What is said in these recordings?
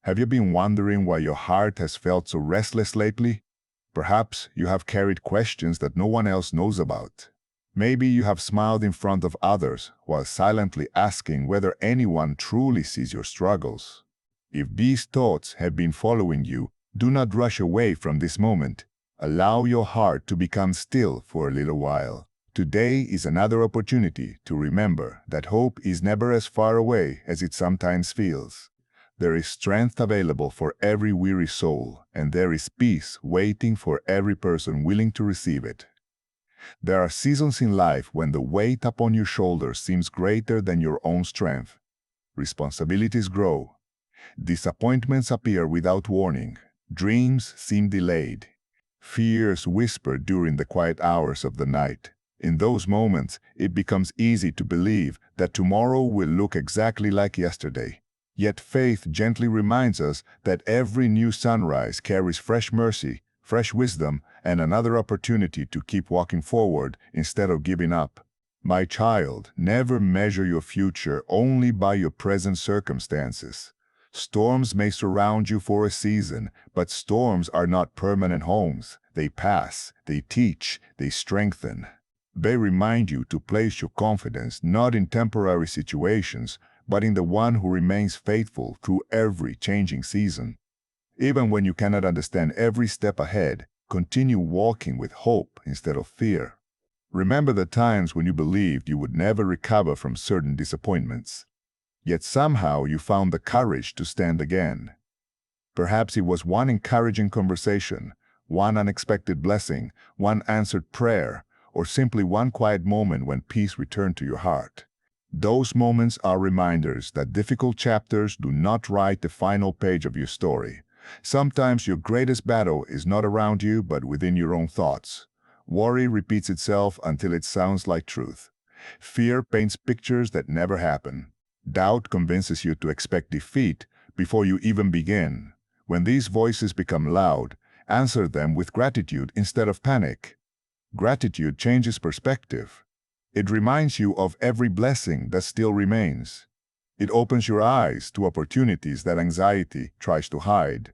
Have you been wondering why your heart has felt so restless lately? Perhaps you have carried questions that no one else knows about. Maybe you have smiled in front of others while silently asking whether anyone truly sees your struggles. If these thoughts have been following you, do not rush away from this moment. Allow your heart to become still for a little while. Today is another opportunity to remember that hope is never as far away as it sometimes feels. There is strength available for every weary soul, and there is peace waiting for every person willing to receive it. There are seasons in life when the weight upon your shoulders seems greater than your own strength. Responsibilities grow. Disappointments appear without warning. Dreams seem delayed. Fears whisper during the quiet hours of the night. In those moments, it becomes easy to believe that tomorrow will look exactly like yesterday. Yet faith gently reminds us that every new sunrise carries fresh mercy, fresh wisdom, and another opportunity to keep walking forward instead of giving up. My child, never measure your future only by your present circumstances. Storms may surround you for a season, but storms are not permanent homes. They pass, they teach, they strengthen. They remind you to place your confidence not in temporary situations, but in the one who remains faithful through every changing season. Even when you cannot understand every step ahead, continue walking with hope instead of fear. Remember the times when you believed you would never recover from certain disappointments. Yet somehow you found the courage to stand again. Perhaps it was one encouraging conversation, one unexpected blessing, one answered prayer, or simply one quiet moment when peace returned to your heart. Those moments are reminders that difficult chapters do not write the final page of your story. Sometimes your greatest battle is not around you but within your own thoughts. Worry repeats itself until it sounds like truth. Fear paints pictures that never happen. Doubt convinces you to expect defeat before you even begin. When these voices become loud, answer them with gratitude instead of panic. Gratitude changes perspective. It reminds you of every blessing that still remains. It opens your eyes to opportunities that anxiety tries to hide.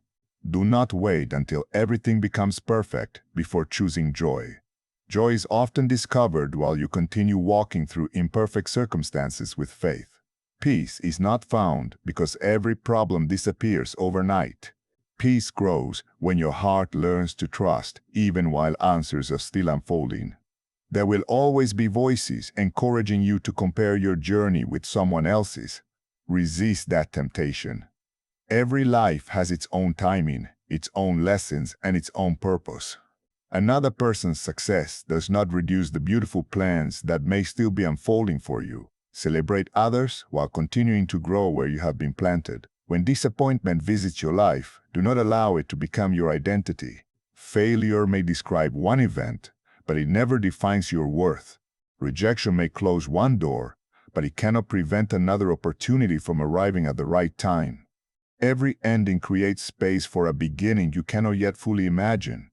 Do not wait until everything becomes perfect before choosing joy. Joy is often discovered while you continue walking through imperfect circumstances with faith. Peace is not found because every problem disappears overnight. Peace grows when your heart learns to trust even while answers are still unfolding. There will always be voices encouraging you to compare your journey with someone else's. Resist that temptation. Every life has its own timing, its own lessons, and its own purpose. Another person's success does not reduce the beautiful plans that may still be unfolding for you. Celebrate others while continuing to grow where you have been planted. When disappointment visits your life, do not allow it to become your identity. Failure may describe one event, but it never defines your worth. Rejection may close one door, but it cannot prevent another opportunity from arriving at the right time. Every ending creates space for a beginning you cannot yet fully imagine.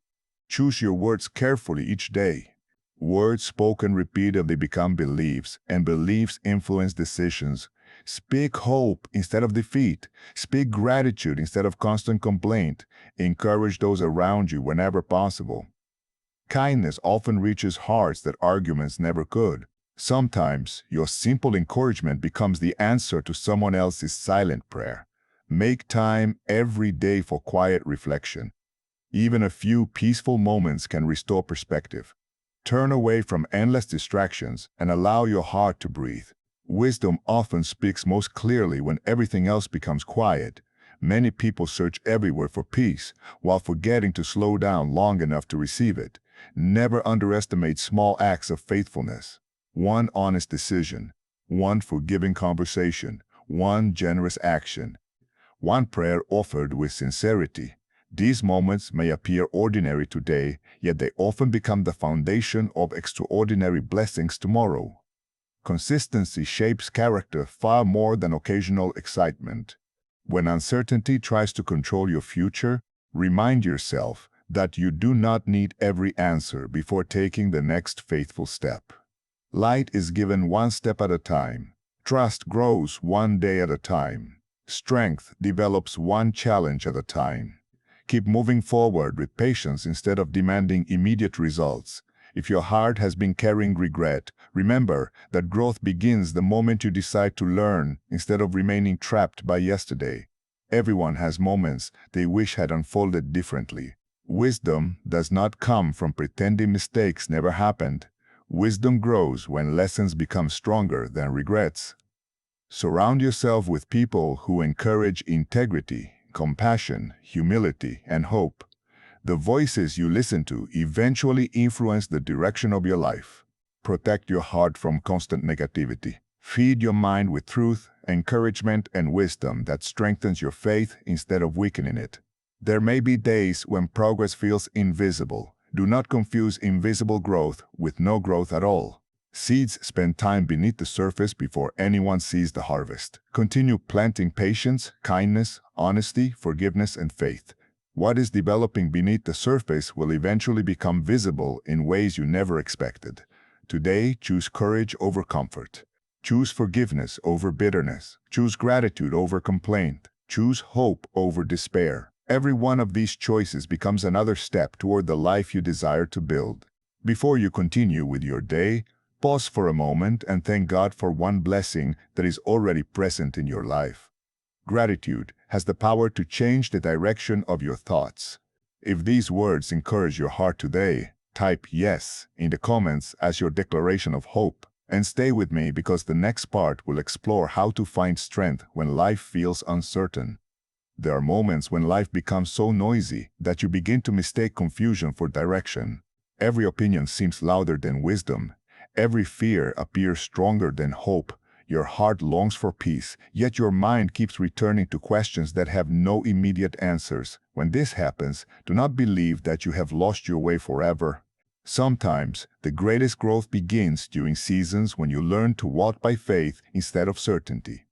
Choose your words carefully each day. Words spoken repeatedly become beliefs, and beliefs influence decisions. Speak hope instead of defeat. Speak gratitude instead of constant complaint. Encourage those around you whenever possible. Kindness often reaches hearts that arguments never could. Sometimes, your simple encouragement becomes the answer to someone else's silent prayer. Make time every day for quiet reflection. Even a few peaceful moments can restore perspective. Turn away from endless distractions and allow your heart to breathe. Wisdom often speaks most clearly when everything else becomes quiet. Many people search everywhere for peace, while forgetting to slow down long enough to receive it. Never underestimate small acts of faithfulness. One honest decision, one forgiving conversation, one generous action, one prayer offered with sincerity. These moments may appear ordinary today, yet they often become the foundation of extraordinary blessings tomorrow. Consistency shapes character far more than occasional excitement. When uncertainty tries to control your future, remind yourself that you do not need every answer before taking the next faithful step. Light is given one step at a time. Trust grows one day at a time. Strength develops one challenge at a time. Keep moving forward with patience instead of demanding immediate results. If your heart has been carrying regret, remember that growth begins the moment you decide to learn instead of remaining trapped by yesterday. Everyone has moments they wish had unfolded differently. Wisdom does not come from pretending mistakes never happened. Wisdom grows when lessons become stronger than regrets. Surround yourself with people who encourage integrity, compassion, humility, and hope. The voices you listen to eventually influence the direction of your life. Protect your heart from constant negativity. Feed your mind with truth, encouragement, and wisdom that strengthens your faith instead of weakening it. There may be days when progress feels invisible. Do not confuse invisible growth with no growth at all. Seeds spend time beneath the surface before anyone sees the harvest. Continue planting patience, kindness, honesty, forgiveness, and faith. What is developing beneath the surface will eventually become visible in ways you never expected. Today, choose courage over comfort. Choose forgiveness over bitterness. Choose gratitude over complaint. Choose hope over despair. Every one of these choices becomes another step toward the life you desire to build. Before you continue with your day, pause for a moment and thank God for one blessing that is already present in your life. Gratitude has the power to change the direction of your thoughts. If these words encourage your heart today, type yes in the comments as your declaration of hope. And stay with me because the next part will explore how to find strength when life feels uncertain. There are moments when life becomes so noisy that you begin to mistake confusion for direction. Every opinion seems louder than wisdom. Every fear appears stronger than hope. Your heart longs for peace, yet your mind keeps returning to questions that have no immediate answers. When this happens, do not believe that you have lost your way forever. Sometimes, the greatest growth begins during seasons when you learn to walk by faith instead of certainty.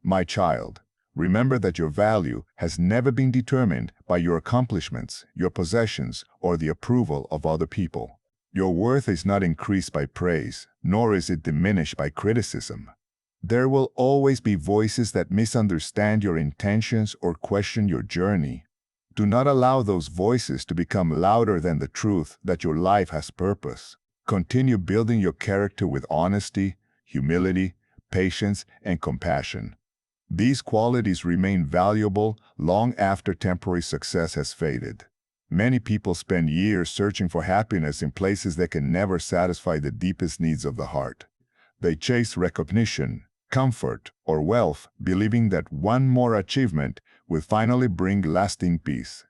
My child, remember that your value has never been determined by your accomplishments, your possessions, or the approval of other people. Your worth is not increased by praise, nor is it diminished by criticism. There will always be voices that misunderstand your intentions or question your journey. Do not allow those voices to become louder than the truth that your life has purpose. Continue building your character with honesty, humility, patience, and compassion. These qualities remain valuable long after temporary success has faded. Many people spend years searching for happiness in places that can never satisfy the deepest needs of the heart. They chase recognition, comfort, or wealth, believing that one more achievement will finally bring lasting peace.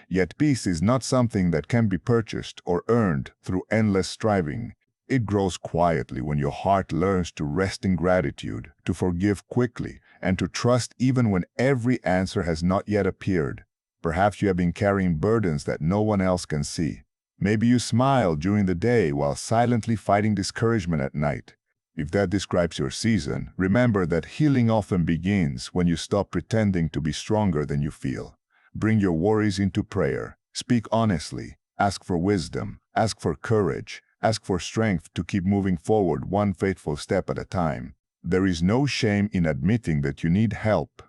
Yet peace is not something that can be purchased or earned through endless striving. It grows quietly when your heart learns to rest in gratitude, to forgive quickly, and to trust even when every answer has not yet appeared. Perhaps you have been carrying burdens that no one else can see. Maybe you smile during the day while silently fighting discouragement at night. If that describes your season, remember that healing often begins when you stop pretending to be stronger than you feel. Bring your worries into prayer. Speak honestly. Ask for wisdom. Ask for courage. Ask for strength to keep moving forward one faithful step at a time. There is no shame in admitting that you need help.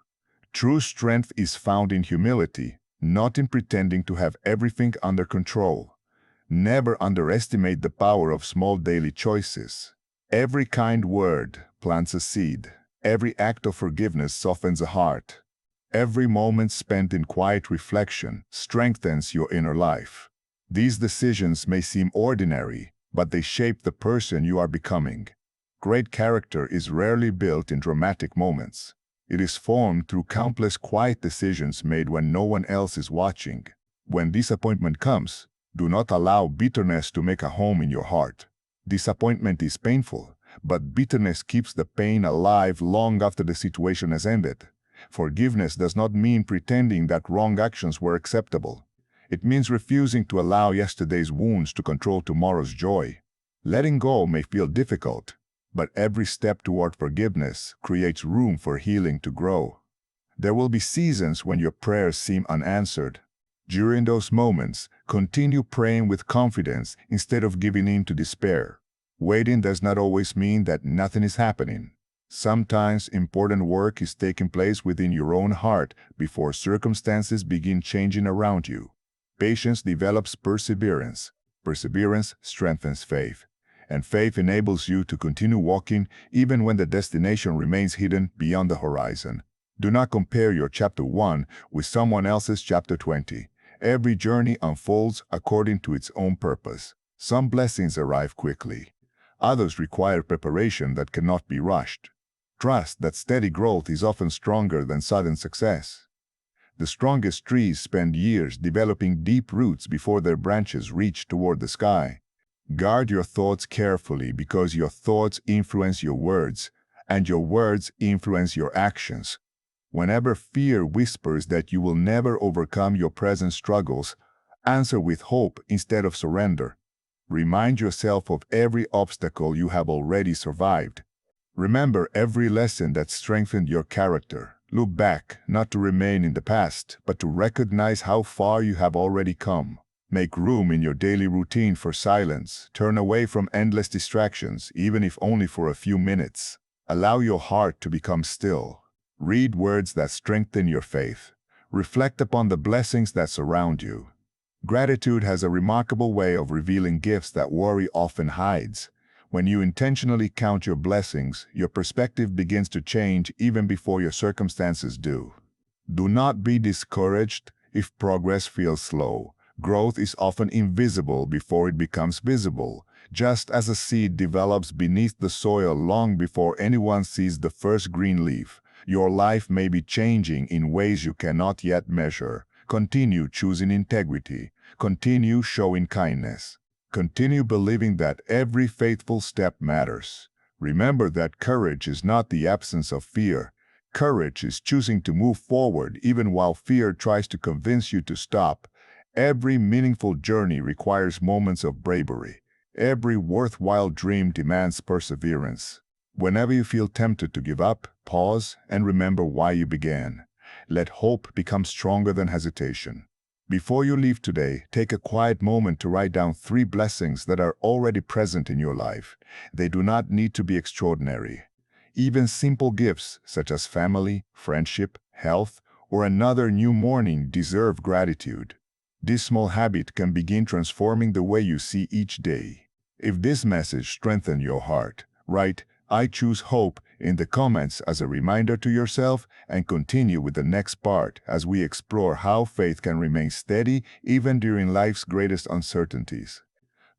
True strength is found in humility, not in pretending to have everything under control. Never underestimate the power of small daily choices. Every kind word plants a seed. Every act of forgiveness softens a heart. Every moment spent in quiet reflection strengthens your inner life. These decisions may seem ordinary, but they shape the person you are becoming. Great character is rarely built in dramatic moments. It is formed through countless quiet decisions made when no one else is watching. When disappointment comes, do not allow bitterness to make a home in your heart. Disappointment is painful, but bitterness keeps the pain alive long after the situation has ended. Forgiveness does not mean pretending that wrong actions were acceptable. It means refusing to allow yesterday's wounds to control tomorrow's joy. Letting go may feel difficult, but every step toward forgiveness creates room for healing to grow. There will be seasons when your prayers seem unanswered. During those moments, continue praying with confidence instead of giving in to despair. Waiting does not always mean that nothing is happening. Sometimes important work is taking place within your own heart before circumstances begin changing around you. Patience develops perseverance. Perseverance strengthens faith. And faith enables you to continue walking even when the destination remains hidden beyond the horizon. Do not compare your chapter 1 with someone else's chapter 20. Every journey unfolds according to its own purpose. Some blessings arrive quickly. Others require preparation that cannot be rushed. Trust that steady growth is often stronger than sudden success. The strongest trees spend years developing deep roots before their branches reach toward the sky. Guard your thoughts carefully because your thoughts influence your words, and your words influence your actions. Whenever fear whispers that you will never overcome your present struggles, answer with hope instead of surrender. Remind yourself of every obstacle you have already survived. Remember every lesson that strengthened your character. Look back, not to remain in the past, but to recognize how far you have already come. Make room in your daily routine for silence. Turn away from endless distractions, even if only for a few minutes. Allow your heart to become still. Read words that strengthen your faith. Reflect upon the blessings that surround you. Gratitude has a remarkable way of revealing gifts that worry often hides. When you intentionally count your blessings, your perspective begins to change even before your circumstances do. Do not be discouraged if progress feels slow. Growth is often invisible before it becomes visible, just as a seed develops beneath the soil long before anyone sees the first green leaf. Your life may be changing in ways you cannot yet measure. Continue choosing integrity. Continue showing kindness. Continue believing that every faithful step matters. Remember that courage is not the absence of fear. Courage is choosing to move forward even while fear tries to convince you to stop. Every meaningful journey requires moments of bravery. Every worthwhile dream demands perseverance. Whenever you feel tempted to give up, pause and remember why you began. Let hope become stronger than hesitation. Before you leave today, take a quiet moment to write down 3 blessings that are already present in your life. They do not need to be extraordinary. Even simple gifts, such as family, friendship, health, or another new morning, deserve gratitude. This small habit can begin transforming the way you see each day. If this message strengthens your heart, write "I choose hope" in the comments as a reminder to yourself, and continue with the next part as we explore how faith can remain steady even during life's greatest uncertainties.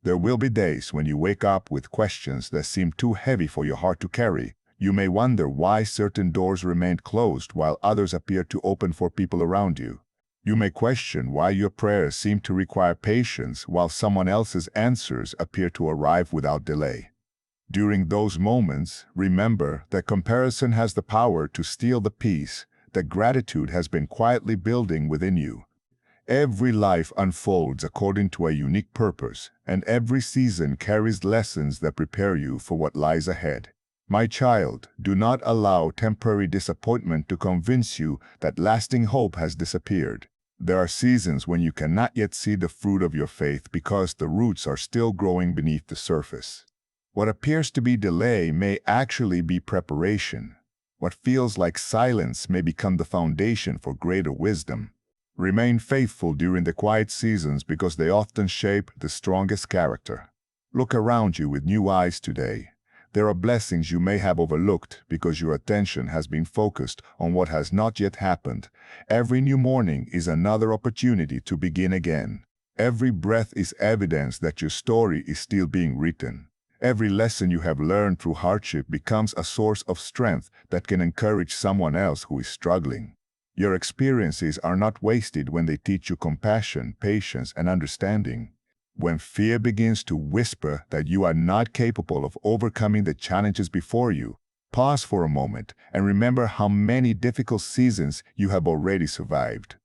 There will be days when you wake up with questions that seem too heavy for your heart to carry. You may wonder why certain doors remained closed while others appear to open for people around you. You may question why your prayers seem to require patience while someone else's answers appear to arrive without delay. During those moments, remember that comparison has the power to steal the peace that gratitude has been quietly building within you. Every life unfolds according to a unique purpose, and every season carries lessons that prepare you for what lies ahead. My child, do not allow temporary disappointment to convince you that lasting hope has disappeared. There are seasons when you cannot yet see the fruit of your faith because the roots are still growing beneath the surface. What appears to be delay may actually be preparation. What feels like silence may become the foundation for greater wisdom. Remain faithful during the quiet seasons because they often shape the strongest character. Look around you with new eyes today. There are blessings you may have overlooked because your attention has been focused on what has not yet happened. Every new morning is another opportunity to begin again. Every breath is evidence that your story is still being written. Every lesson you have learned through hardship becomes a source of strength that can encourage someone else who is struggling. Your experiences are not wasted when they teach you compassion, patience, and understanding. When fear begins to whisper that you are not capable of overcoming the challenges before you, pause for a moment and remember how many difficult seasons you have already survived.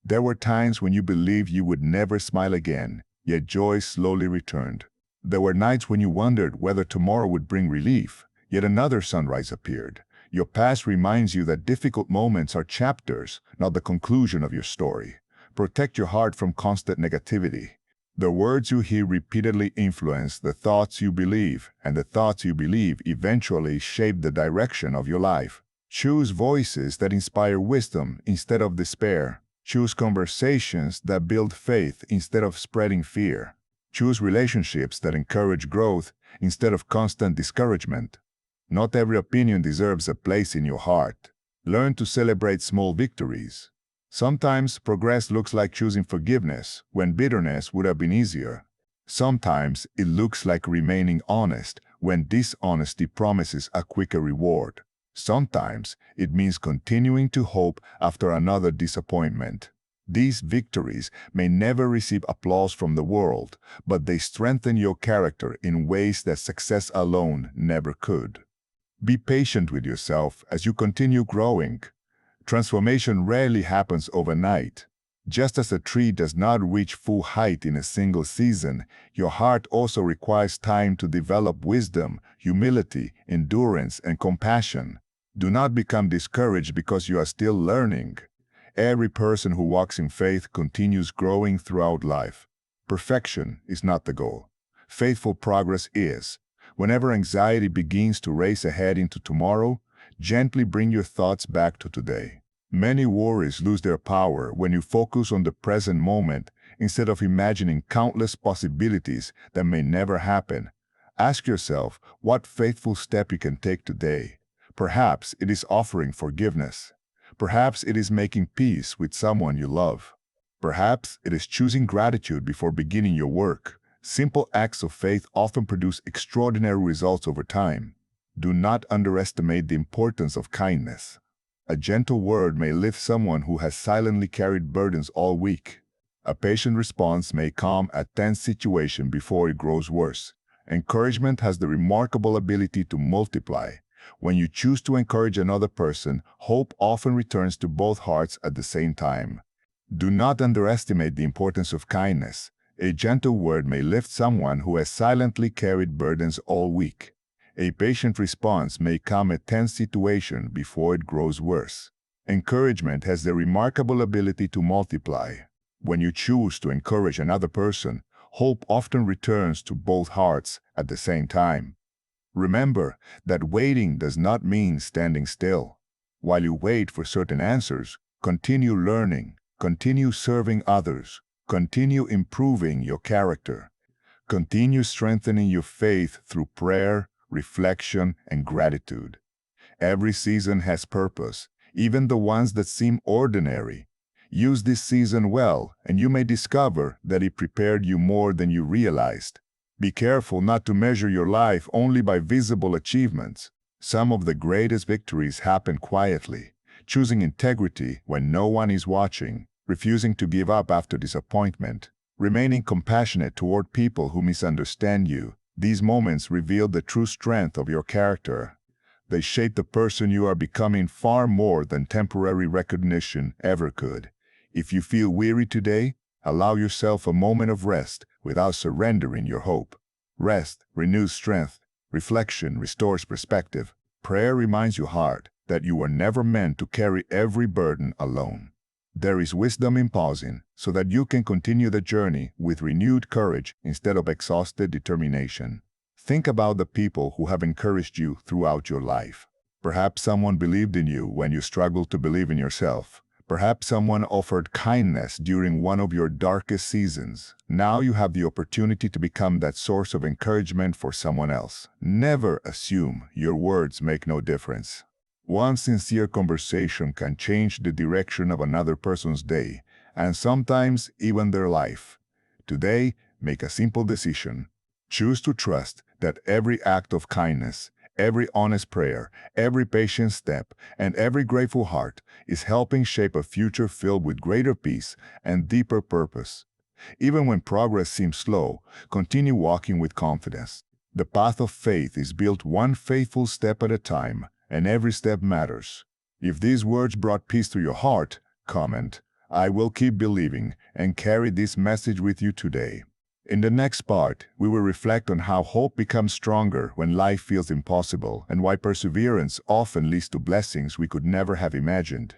There were times when you believed you would never smile again, yet joy slowly returned. There were nights when you wondered whether tomorrow would bring relief, yet another sunrise appeared. Your past reminds you that difficult moments are chapters, not the conclusion of your story. Protect your heart from constant negativity. The words you hear repeatedly influence the thoughts you believe, and the thoughts you believe eventually shape the direction of your life. Choose voices that inspire wisdom instead of despair. Choose conversations that build faith instead of spreading fear. Choose relationships that encourage growth instead of constant discouragement. Not every opinion deserves a place in your heart. Learn to celebrate small victories. Sometimes progress looks like choosing forgiveness when bitterness would have been easier. Sometimes it looks like remaining honest when dishonesty promises a quicker reward. Sometimes it means continuing to hope after another disappointment. These victories may never receive applause from the world, but they strengthen your character in ways that success alone never could. Be patient with yourself as you continue growing. Transformation rarely happens overnight. Just as a tree does not reach full height in a single season, your heart also requires time to develop wisdom, humility, endurance, and compassion. Do not become discouraged because you are still learning. Every person who walks in faith continues growing throughout life. Perfection is not the goal. Faithful progress is. Whenever anxiety begins to race ahead into tomorrow, gently bring your thoughts back to today. Many worries lose their power when you focus on the present moment instead of imagining countless possibilities that may never happen. Ask yourself what faithful step you can take today. Perhaps it is offering forgiveness. Perhaps it is making peace with someone you love. Perhaps it is choosing gratitude before beginning your work. Simple acts of faith often produce extraordinary results over time. Do not underestimate the importance of kindness. A gentle word may lift someone who has silently carried burdens all week. A patient response may calm a tense situation before it grows worse. Encouragement has the remarkable ability to multiply. When you choose to encourage another person, hope often returns to both hearts at the same time. Do not underestimate the importance of kindness. A gentle word may lift someone who has silently carried burdens all week. A patient response may calm a tense situation before it grows worse. Encouragement has the remarkable ability to multiply. When you choose to encourage another person, hope often returns to both hearts at the same time. Remember that waiting does not mean standing still. While you wait for certain answers, continue learning, continue serving others, continue improving your character. Continue strengthening your faith through prayer, reflection, and gratitude. Every season has purpose, even the ones that seem ordinary. Use this season well, and you may discover that it prepared you more than you realized. Be careful not to measure your life only by visible achievements. Some of the greatest victories happen quietly, choosing integrity when no one is watching, refusing to give up after disappointment, remaining compassionate toward people who misunderstand you. These moments reveal the true strength of your character. They shape the person you are becoming far more than temporary recognition ever could. If you feel weary today, allow yourself a moment of rest without surrendering your hope. Rest renews strength. Reflection restores perspective. Prayer reminds your heart that you were never meant to carry every burden alone. There is wisdom in pausing so that you can continue the journey with renewed courage instead of exhausted determination. Think about the people who have encouraged you throughout your life. Perhaps someone believed in you when you struggled to believe in yourself. Perhaps someone offered kindness during one of your darkest seasons. Now you have the opportunity to become that source of encouragement for someone else. Never assume your words make no difference. One sincere conversation can change the direction of another person's day, and sometimes even their life. Today, make a simple decision. Choose to trust that every act of kindness, every honest prayer, every patient step, and every grateful heart is helping shape a future filled with greater peace and deeper purpose. Even when progress seems slow, continue walking with confidence. The path of faith is built one faithful step at a time, and every step matters. If these words brought peace to your heart, comment, "I will keep believing," and carry this message with you today. In the next part, we will reflect on how hope becomes stronger when life feels impossible and why perseverance often leads to blessings we could never have imagined.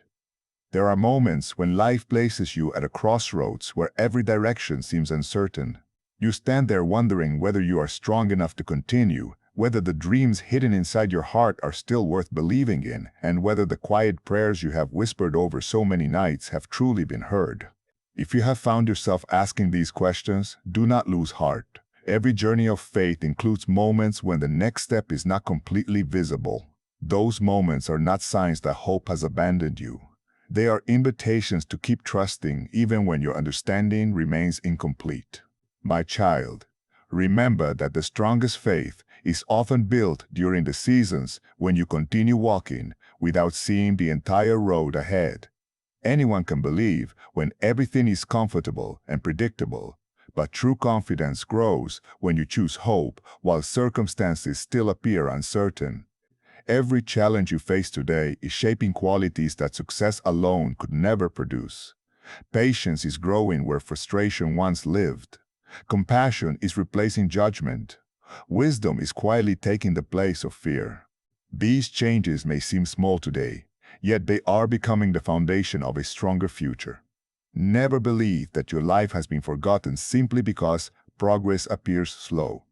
There are moments when life places you at a crossroads where every direction seems uncertain. You stand there wondering whether you are strong enough to continue, whether the dreams hidden inside your heart are still worth believing in, and whether the quiet prayers you have whispered over so many nights have truly been heard. If you have found yourself asking these questions, do not lose heart. Every journey of faith includes moments when the next step is not completely visible. Those moments are not signs that hope has abandoned you. They are invitations to keep trusting even when your understanding remains incomplete. My child, remember that the strongest faith is often built during the seasons when you continue walking without seeing the entire road ahead. Anyone can believe when everything is comfortable and predictable, but true confidence grows when you choose hope while circumstances still appear uncertain. Every challenge you face today is shaping qualities that success alone could never produce. Patience is growing where frustration once lived. Compassion is replacing judgment. Wisdom is quietly taking the place of fear. These changes may seem small today, yet they are becoming the foundation of a stronger future. Never believe that your life has been forgotten simply because progress appears slow.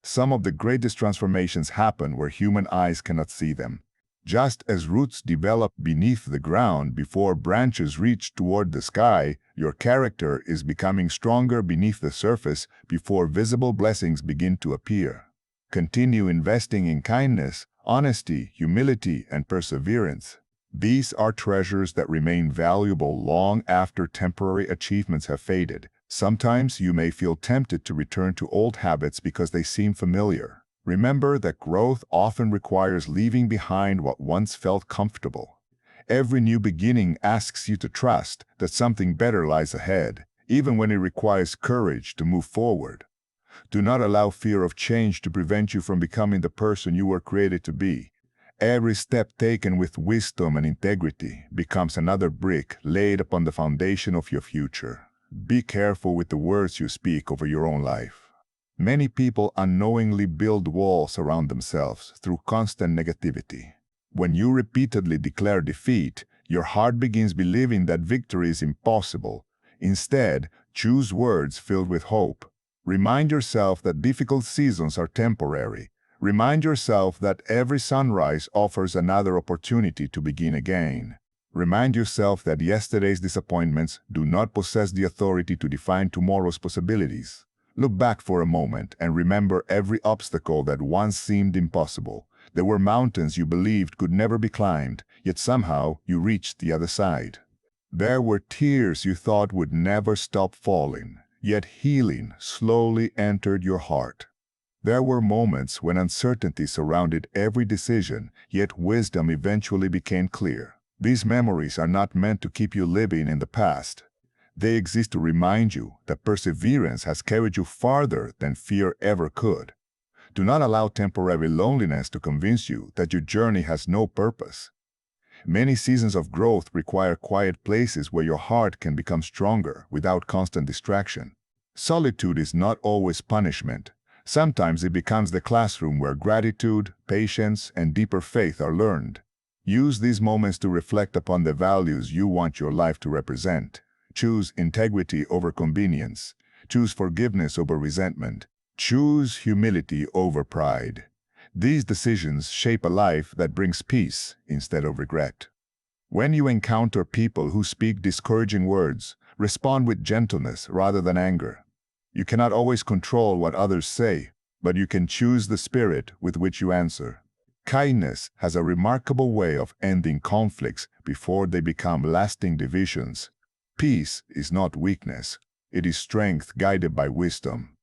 Some of the greatest transformations happen where human eyes cannot see them. Just as roots develop beneath the ground before branches reach toward the sky, your character is becoming stronger beneath the surface before visible blessings begin to appear. Continue investing in kindness, honesty, humility, and perseverance. These are treasures that remain valuable long after temporary achievements have faded. Sometimes you may feel tempted to return to old habits because they seem familiar. Remember that growth often requires leaving behind what once felt comfortable. Every new beginning asks you to trust that something better lies ahead, even when it requires courage to move forward. Do not allow fear of change to prevent you from becoming the person you were created to be. Every step taken with wisdom and integrity becomes another brick laid upon the foundation of your future. Be careful with the words you speak over your own life. Many people unknowingly build walls around themselves through constant negativity. When you repeatedly declare defeat, your heart begins believing that victory is impossible. Instead, choose words filled with hope. Remind yourself that difficult seasons are temporary. Remind yourself that every sunrise offers another opportunity to begin again. Remind yourself that yesterday's disappointments do not possess the authority to define tomorrow's possibilities. Look back for a moment and remember every obstacle that once seemed impossible. There were mountains you believed could never be climbed, yet somehow you reached the other side. There were tears you thought would never stop falling, yet healing slowly entered your heart. There were moments when uncertainty surrounded every decision, yet wisdom eventually became clear. These memories are not meant to keep you living in the past. They exist to remind you that perseverance has carried you farther than fear ever could. Do not allow temporary loneliness to convince you that your journey has no purpose. Many seasons of growth require quiet places where your heart can become stronger without constant distraction. Solitude is not always punishment. Sometimes it becomes the classroom where gratitude, patience, and deeper faith are learned. Use these moments to reflect upon the values you want your life to represent. Choose integrity over convenience. Choose forgiveness over resentment. Choose humility over pride. These decisions shape a life that brings peace instead of regret. When you encounter people who speak discouraging words, respond with gentleness rather than anger. You cannot always control what others say, but you can choose the spirit with which you answer. Kindness has a remarkable way of ending conflicts before they become lasting divisions. Peace is not weakness, it is strength guided by wisdom.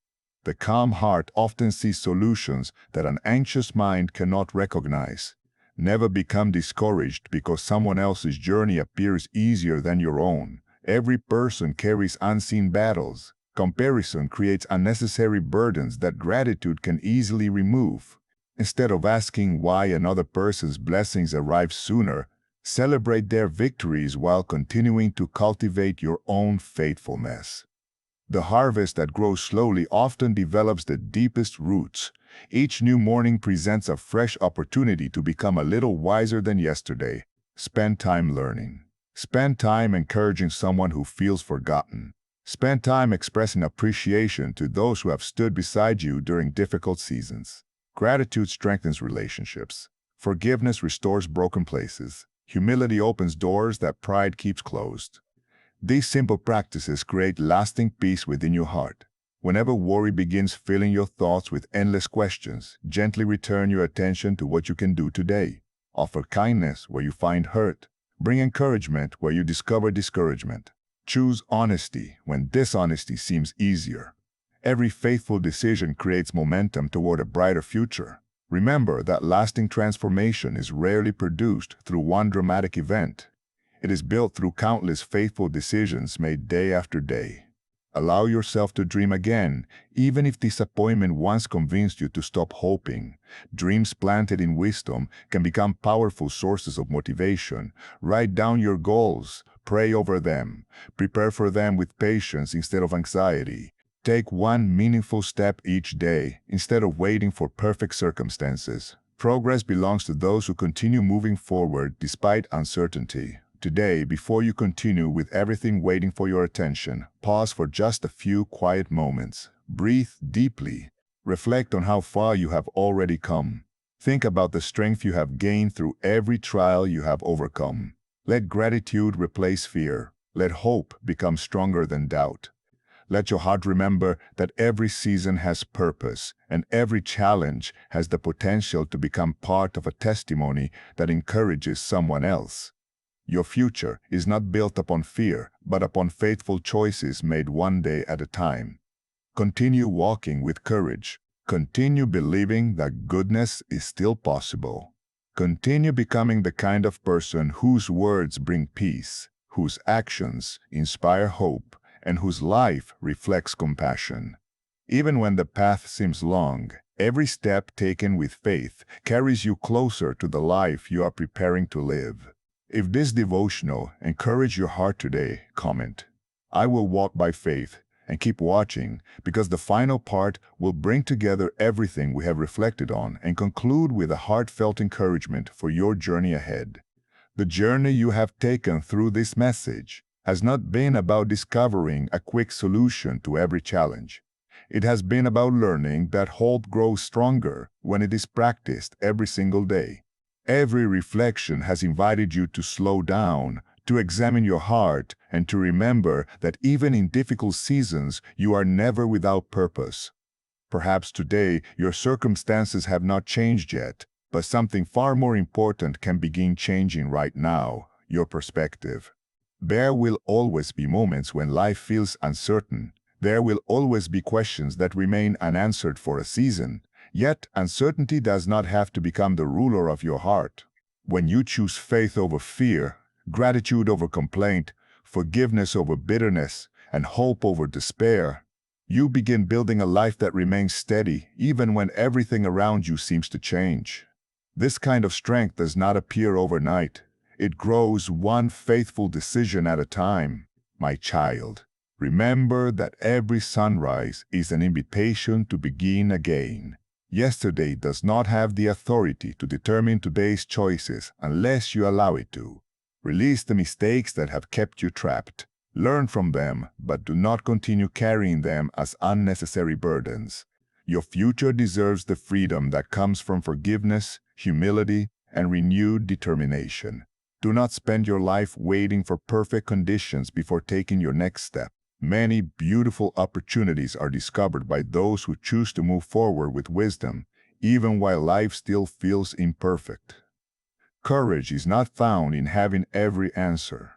The calm heart often sees solutions that an anxious mind cannot recognize. Never become discouraged because someone else's journey appears easier than your own. Every person carries unseen battles. Comparison creates unnecessary burdens that gratitude can easily remove. Instead of asking why another person's blessings arrive sooner, celebrate their victories while continuing to cultivate your own faithfulness. The harvest that grows slowly often develops the deepest roots. Each new morning presents a fresh opportunity to become a little wiser than yesterday. Spend time learning. Spend time encouraging someone who feels forgotten. Spend time expressing appreciation to those who have stood beside you during difficult seasons. Gratitude strengthens relationships. Forgiveness restores broken places. Humility opens doors that pride keeps closed. These simple practices create lasting peace within your heart. Whenever worry begins filling your thoughts with endless questions, gently return your attention to what you can do today. Offer kindness where you find hurt. Bring encouragement where you discover discouragement. Choose honesty when dishonesty seems easier. Every faithful decision creates momentum toward a brighter future. Remember that lasting transformation is rarely produced through one dramatic event. It is built through countless faithful decisions made day after day. Allow yourself to dream again, even if disappointment once convinced you to stop hoping. Dreams planted in wisdom can become powerful sources of motivation. Write down your goals, pray over them, prepare for them with patience instead of anxiety. Take one meaningful step each day instead of waiting for perfect circumstances. Progress belongs to those who continue moving forward despite uncertainty. Today, before you continue with everything waiting for your attention, pause for just a few quiet moments. Breathe deeply. Reflect on how far you have already come. Think about the strength you have gained through every trial you have overcome. Let gratitude replace fear. Let hope become stronger than doubt. Let your heart remember that every season has purpose, and every challenge has the potential to become part of a testimony that encourages someone else. Your future is not built upon fear, but upon faithful choices made one day at a time. Continue walking with courage. Continue believing that goodness is still possible. Continue becoming the kind of person whose words bring peace, whose actions inspire hope, and whose life reflects compassion. Even when the path seems long, every step taken with faith carries you closer to the life you are preparing to live. If this devotional encouraged your heart today, comment, "I will walk by faith," and keep watching, because the final part will bring together everything we have reflected on and conclude with a heartfelt encouragement for your journey ahead. The journey you have taken through this message has not been about discovering a quick solution to every challenge. It has been about learning that hope grows stronger when it is practiced every single day. Every reflection has invited you to slow down, to examine your heart, and to remember that even in difficult seasons, you are never without purpose. Perhaps today your circumstances have not changed yet, but something far more important can begin changing right now: your perspective. There will always be moments when life feels uncertain. There will always be questions that remain unanswered for a season. Yet, uncertainty does not have to become the ruler of your heart. When you choose faith over fear, gratitude over complaint, forgiveness over bitterness, and hope over despair, you begin building a life that remains steady even when everything around you seems to change. This kind of strength does not appear overnight. It grows one faithful decision at a time. My child, remember that every sunrise is an invitation to begin again. Yesterday does not have the authority to determine today's choices unless you allow it to. Release the mistakes that have kept you trapped. Learn from them, but do not continue carrying them as unnecessary burdens. Your future deserves the freedom that comes from forgiveness, humility, and renewed determination. Do not spend your life waiting for perfect conditions before taking your next step. Many beautiful opportunities are discovered by those who choose to move forward with wisdom, even while life still feels imperfect. Courage is not found in having every answer.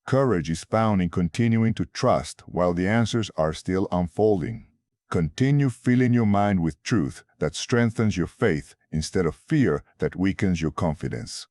Courage is found in continuing to trust while the answers are still unfolding. Continue filling your mind with truth that strengthens your faith instead of fear that weakens your confidence.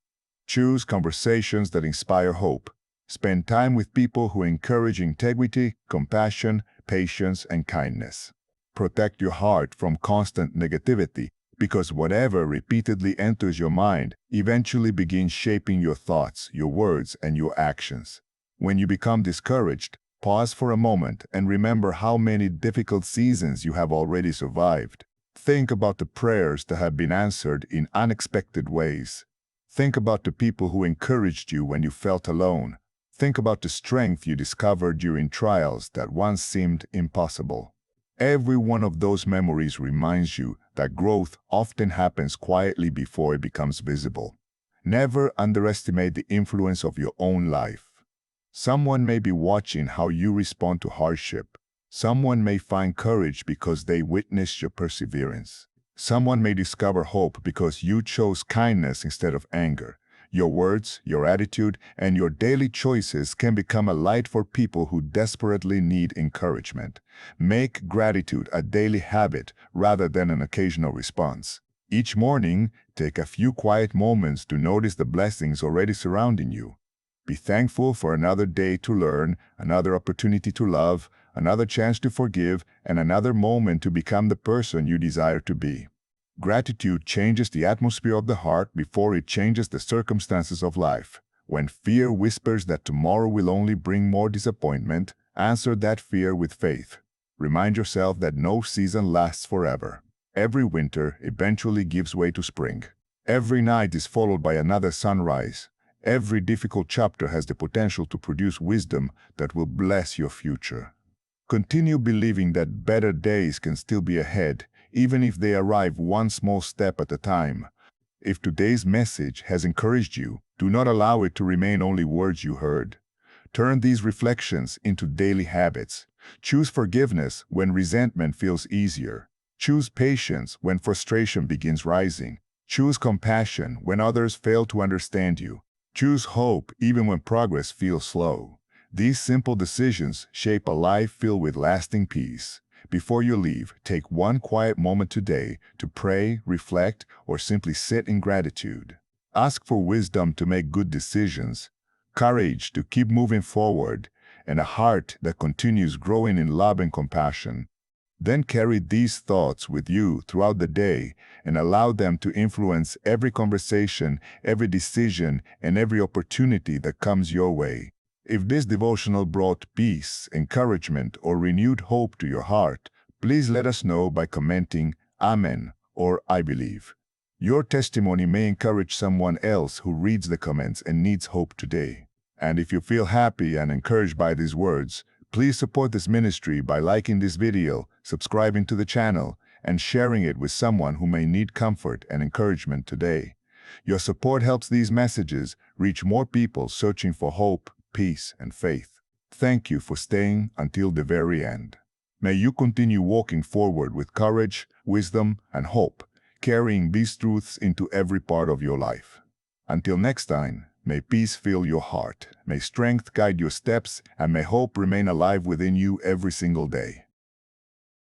Choose conversations that inspire hope. Spend time with people who encourage integrity, compassion, patience, and kindness. Protect your heart from constant negativity, because whatever repeatedly enters your mind eventually begins shaping your thoughts, your words, and your actions. When you become discouraged, pause for a moment and remember how many difficult seasons you have already survived. Think about the prayers that have been answered in unexpected ways. Think about the people who encouraged you when you felt alone. Think about the strength you discovered during trials that once seemed impossible. Every one of those memories reminds you that growth often happens quietly before it becomes visible. Never underestimate the influence of your own life. Someone may be watching how you respond to hardship. Someone may find courage because they witnessed your perseverance. Someone may discover hope because you chose kindness instead of anger. Your words, your attitude, and your daily choices can become a light for people who desperately need encouragement. Make gratitude a daily habit rather than an occasional response. Each morning, take a few quiet moments to notice the blessings already surrounding you. Be thankful for another day to learn, another opportunity to love, another chance to forgive, and another moment to become the person you desire to be. Gratitude changes the atmosphere of the heart before it changes the circumstances of life. When fear whispers that tomorrow will only bring more disappointment, answer that fear with faith. Remind yourself that no season lasts forever. Every winter eventually gives way to spring. Every night is followed by another sunrise. Every difficult chapter has the potential to produce wisdom that will bless your future. Continue believing that better days can still be ahead, even if they arrive one small step at a time. If today's message has encouraged you, do not allow it to remain only words you heard. Turn these reflections into daily habits. Choose forgiveness when resentment feels easier. Choose patience when frustration begins rising. Choose compassion when others fail to understand you. Choose hope even when progress feels slow. These simple decisions shape a life filled with lasting peace. Before you leave, take one quiet moment today to pray, reflect, or simply sit in gratitude. Ask for wisdom to make good decisions, courage to keep moving forward, and a heart that continues growing in love and compassion. Then carry these thoughts with you throughout the day and allow them to influence every conversation, every decision, and every opportunity that comes your way. If this devotional brought peace, encouragement, or renewed hope to your heart, please let us know by commenting Amen or I believe. Your testimony may encourage someone else who reads the comments and needs hope today. And if you feel happy and encouraged by these words, please support this ministry by liking this video, subscribing to the channel, and sharing it with someone who may need comfort and encouragement today. Your support helps these messages reach more people searching for hope, peace, and faith. Thank you for staying until the very end. May you continue walking forward with courage, wisdom, and hope, carrying these truths into every part of your life. Until next time, may peace fill your heart, may strength guide your steps, and may hope remain alive within you every single day.